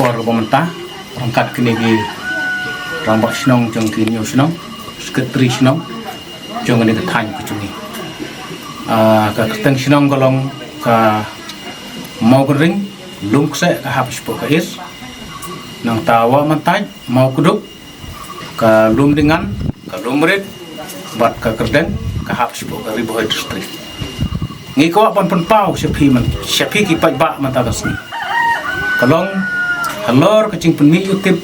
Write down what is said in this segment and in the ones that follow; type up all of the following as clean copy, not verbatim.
Por pemerintah angkat kini di rambak senong jong kini senong sekretari senong jong ini ketanya kucungi ke keteng senong golong ke mau kering lungse ke habis pok is nang tawa mentai mau kuduk ke lum dengan ke lumrit buat ke kerdeng ke habis pok ke ribu industri ngikau pun pau siapa kipat bak mentakas ni kalong halor kecing penmi utip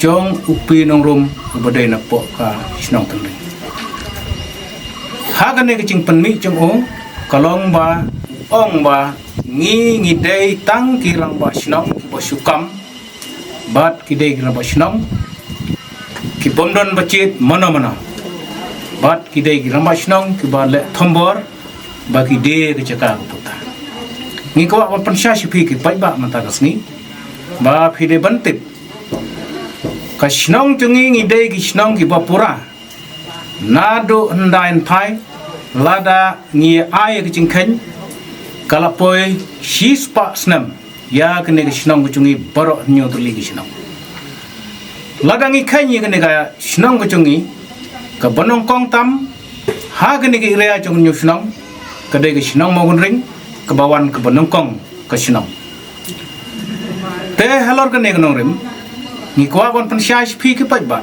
jong upi nong rum ubadai nak pok ka senong tendeng hagane kecing penmi jong kalong ba ong ba ngi dei tang kirang ba senong bo sukam bat kidei kirang ba senong ki bomdon bacit mana bat kidei kirang ba senong ki ba le thombor ba kidei ke caka puta ngi ko apa pensya sipi ki pai ba mentakas ni ba phide bantip ka snong chungi ngidei ki snong ki bapura nado ndain thai lada ngi ai ki chingkhen kalapoi shispa snam ya kene ki snong chungi baro nyo tuli ki snong lada ngi khanyi kene ka snong chungi ka banong kong tam ha kene ki rea chung nyu snong ka dei ki snong mogun ring ka bawan ka banong kong ka snong te halor ke neng rim ni kwa kon pensyai spi ke pai ba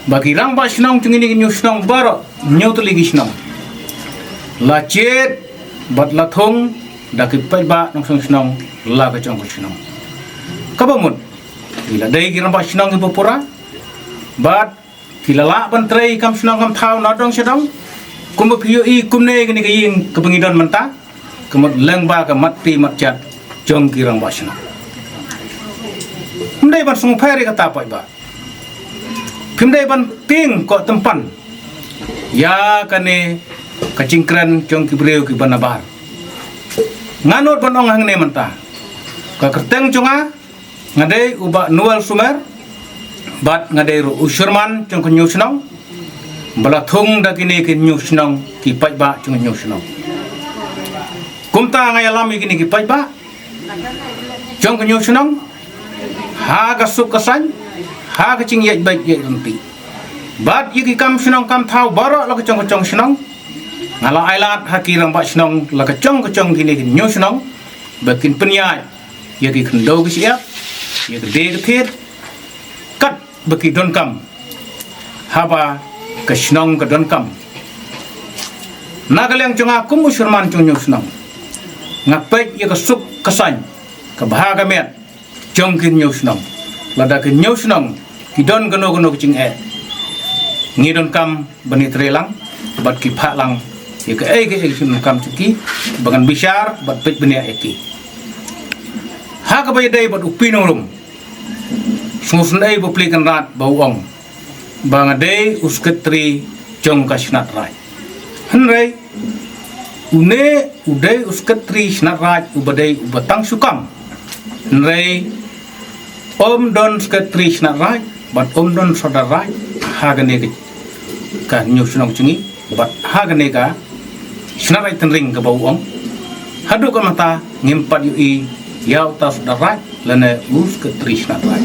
bagi rang ba snong chung ni nyu snong baro nyu tu ligi snong la chet bat la thong da ke pai ba nong snong la ka chong snong ka ba mun ila dei gi rang ba snong ke pura bat kila la ban trei kam snong kam thau na dong sedong kum phiyo I kum ne ke ni ke yin ke pengidon menta kemut leng ba ka mat pi mat chat jong gi rang ba snong Pimdai ban sung peri kata apa iba? Pimdai ban ting kok tempan. Ya kane kacingkran jong kibreu ki banabar. Nganut ban ong hang ne mentah. Ka kerteng jonga ngadei uba nual sumer bat ngadei ru usurman jong kenyu senong. Bala thung da kini kenyu senong ki pai ba jong kenyu senong. Kumta ngai alami kini ki pai ba. Jong kenyu senong ha ka suk kasan ha ka ching yai baik yai lampi bat yiki kam senong kam thau baro la ka chong senong ngala ailat ha ki rang ba senong la ka chong kini nyu senong bakin penyai yaki khndo ki siap yaki de ka thit kat baki don kam ha ba ka senong ka don kam nagaleng chonga kum usurman chong nyu senong ngapet yaka suk kasan ka bahaga met jong kin nyu senong lada kin nyu senong ki don gono kicing ngi don kam bani trelang bat ki pha lang ye ke senong kam chuki bangan bisyar bat pet bani eki ha ka bay dai bat upi nong rum sungsun ai bo plikan rat bau ong bang dai usketri jong ka snat rai henrei une udai usketri snat rai ubadai ubatang sukam henrei om don sekretari snat raj bat om don sodar raj hagane ka nyu senong cungi bat hagane ka snat raj tenring ka bau ong hadu ka mata ngimpat ui yau ta sodar raj lane us sekretari snat raj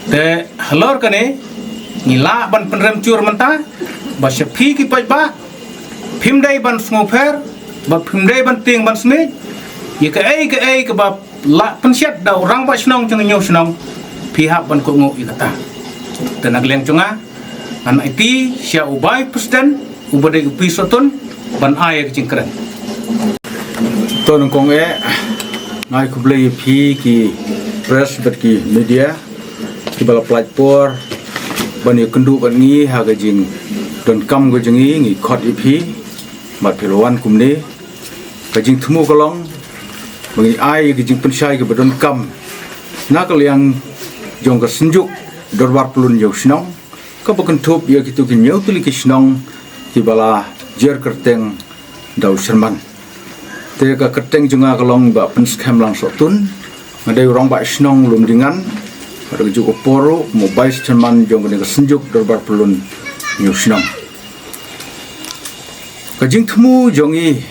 te halor kane ngila ban penrem cur menta ba sepi ki pai ba phimdai ban smoper ba phimdai ban ting ban sme ye ka ai ka ba la pensiat da orang ba senong chung nyu senong pihak ban ko ngo ikata tenag leng chunga an iti sia ubai presiden ubade upi sotun ban ai ke cingkran ton kong ngai ku blei phi ki press bat ki media ki bala platform ban ye kendu ban ngi ha ga jing don kam go jingi ngi khot ipi mat philowan kumne ka jing thumu kolong bagi ai ke jing pensai ke badon kam nakal yang jong ka senjuk dorwar pelun yo senong ka bukan thup ya kitu ki nyau tuli ki senong ki bala jer kerteng dau serman te ka kerteng junga kalong ba penskam lang sotun ngade rong ba senong lum dengan ada ju oporo mobile serman jong ka senjuk dorwar pelun yo senong kajing temu jongi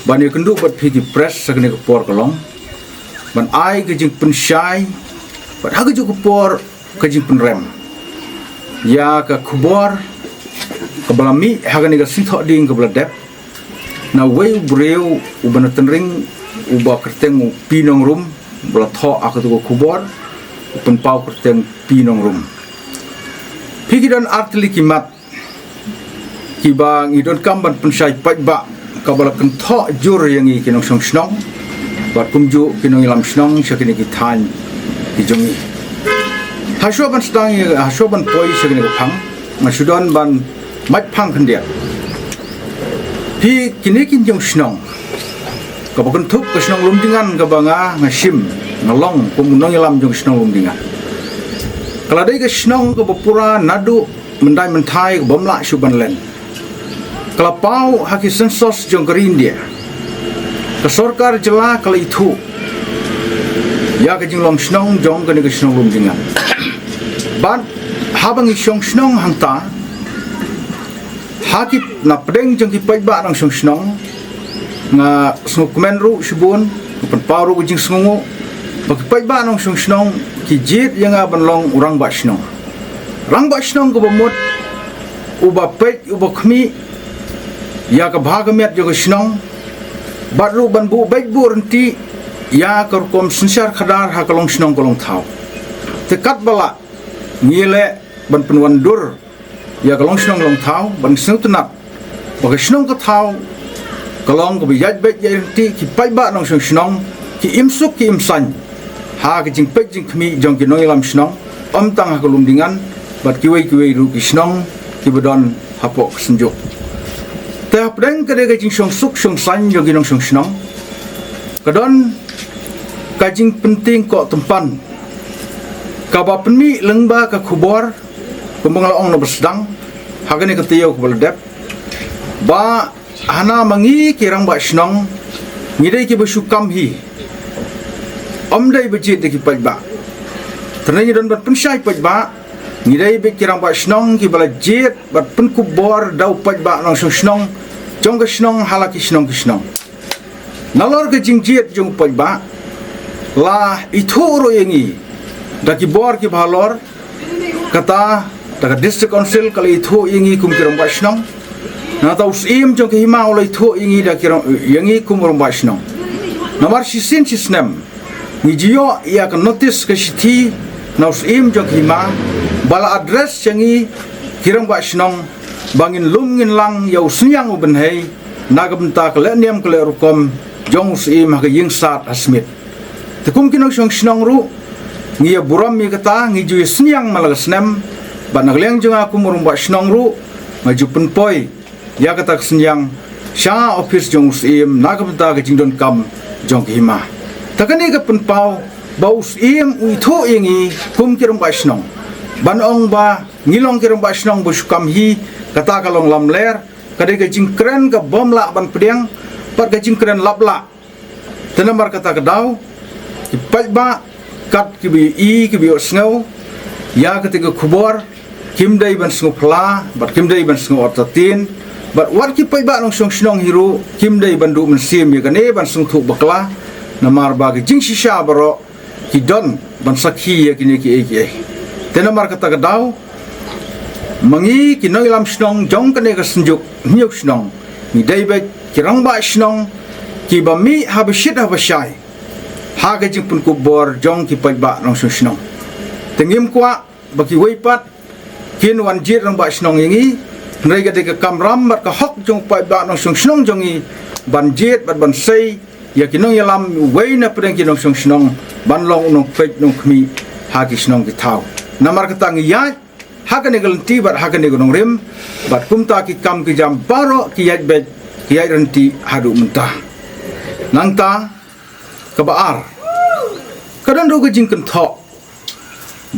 bani kendu bat phi ki press sakne ko por kolong ban ai kajing pensyai bat ha kajing ko por kajing penrem ya ka kubor kabalami hagani ga sintho ding ka bladep na wei breu ubana tenring uba kerteng pinong rum bla tho akatu ko kubor pen pau kerteng pinong rum pigidan artli kimat kibang idon kamban pensai pajba kabala kan tho jur yang i kinong song snong bat kumju kinong ilam snong sakini ki than ki jongi hasoban stang hasoban poi sakini ko phang masudon ban mach phang khandia hi kini kin jong snong kabakan thuk ka snong lum dingan ka banga ngasim ngalong kumunong ilam jong snong lum dingan kala dai ka snong ka bapura nadu mendai menthai ka bomla suban len kala pau haki sensos jong ka India ka sarkar jela kala itu ya ka jing long snong jong ka ni ka snong lum dingan ban habang isong snong hangta hakip na pedeng jong ki paiba nang song snong nga sung kumenru sibun pen paru jing sungu bak paiba nang song snong ki jit yang aban long urang ba snong rang ba snong go bamut uba pet uba khmi ya ka bhagamet jo snong baru ban bu baik bu renti ya ka kom sinsar khadar ha kalong snong kolong thau tekat bala ngile ban penwan dur ya kalong snong long thau ban snong tunap bak snong ka thau kalong ko bijaj bet renti ki paiba nang song snong ki imsuk ki imsan ha ki jing pek jing khmi jong ki noi lam snong om tang ha kolum dingan bat ki wei ru ki snong ki bodon hapok senjuk ta pedang ka de jing song suk song san jong ki nong song snong kadon ka jing penting ko tempan ka ba penmi lengba ka khubor kumbang ong no bersedang hagane ka tiyo ko beldep ba hana mangi kirang ba snong ngidai ki besukam hi omdai bejit ki pajba tenai don bat pensai pajba ngidai be kirang ba snong ki bala jet bat pen kubor dau pajba nang snong jong ka snong halaki snong ki snong nalor ke jingjet jong pajba la ituro yangi daki bor ki bhalor kata daga district council kali itu yangi kum kirang ba snong na tau sim jong ki hima olai tho ingi da kirang yangi kumur basno namar sisin sisnem ni jio ya ka notice ka sithi na sim jong ki hima bala address yangi kirang basno bangin lumngin lang yau sniang uben hei nagabenta ka leniam ka lerukom jong sim ha ying sat asmit tekum kinong song snong ru ngi buram mi kata ngi ju sniang malaga snem banagleng jong aku murum basno ru maju penpoi ya kata kesenyang sya office jong usim nagabenta ke jingdon kam jong hima takani ke penpau bau usim uitho ingi kum kiram basnong banong ba ngilong kiram basnong busukam hi kata kalong lamler kade ke jingkren ke bomla ban pedeng par ke jingkren lapla tenamar kata kedau ipajba kat kibi i kibi osngau ya ketika kubor kimdai ban sngupla bat kimdai ban sngu otatin but what ki pai ba nong song snong hiru kim dei bandu men sim ye kane ban sung thu bakla namar ba ki jing shisha baro ki don ban sakhi ye kini ki ek tenamar kata gadau mangi ki noi lam snong jong kane ka senjuk nyuk snong ni dei ba ki rang ba snong ki ba mi ha ba shit ha ba shai ha ga jing pun ku bor jong ki pai ba nong song snong tengim kwa ba ki wei pat kin wan jit rang ba snong yangi nai ga de kam ram mat ka hok jong pai ba nong song snong jongi ban jet bat ban sei ya kinong yalam wei na preng kinong song snong ban long nong pet nong khmi ha ki snong ki thau namar ka tang ya ha ka ne galti bat ha ka ne nong rem bat kum ta ki kam ki jam baro ki yat bet ki yat ranti hadu mentah nang ta ka baar kadang do ga jing kan tho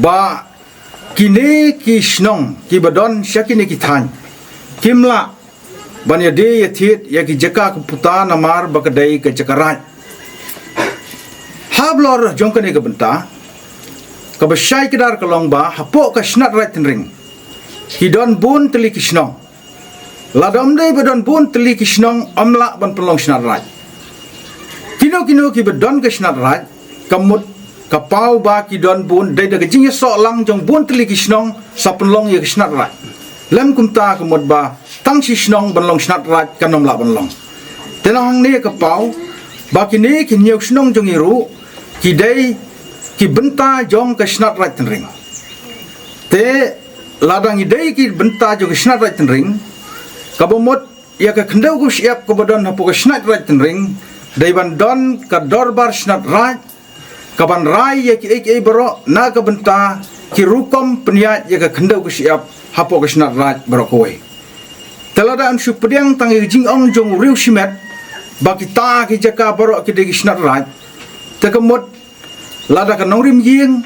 ba kine ki snong ki badon syakine ki than kimla banya de ya thit ya ki jaka ku puta namar bakadai ke cakarat hablor jongkane ke benta ka basyai kedar kalong ba hapo ka snat right ring hidon bun teli kisno ladam dei bedon bun teli kisnong amla ban pelong snat raj kino ki bedon ke snat raj kamut kapau ba ki don bun dei da jing so lang jong bun teli kisnong sa pelong ye snat raj lem kumta kamut ba tang si snong ban long snat raj kanom la ban long tenang ne kapau ba ki ne ki nyok snong jong iru ki dei ki benta jong ke snat raj ten ring te ladang idei ki benta jong snat raj ten ring kabomot ya ka kendau ku siap ko bodon hapo ka snat raj ten ring dei ban don ka dorbar snat raj kaban rai ya ki ek bro na ka benta ki rukom peniat ya ka kendau ku siap hapo ka snat raj bro kowe telada an su pedang tang jing ong jong riu simet baki ta ki jaka bro ki dei snat raj tekamot lada ka nongrim ying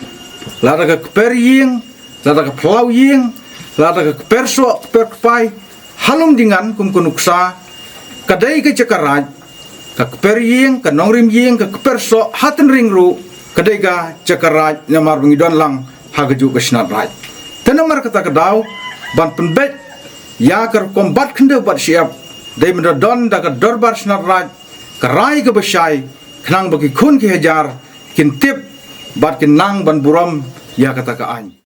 lada ka per ying lada ka plau ying lada ka perso perpai halong dingan kum kunuksa kadai ke cakaraj ka per ying ka nongrim ying ka perso haten ringru kadai ka cakaraj namar bangidon lang hagaju ka snat raj tenamar kata kadau ban penbet ya kar kombat khende bat siap dei mendon da ka dorbar snat raj ka rai ka besai khnang bagi khun ki hajar kin tip bat kin nang ban buram ya kata ka an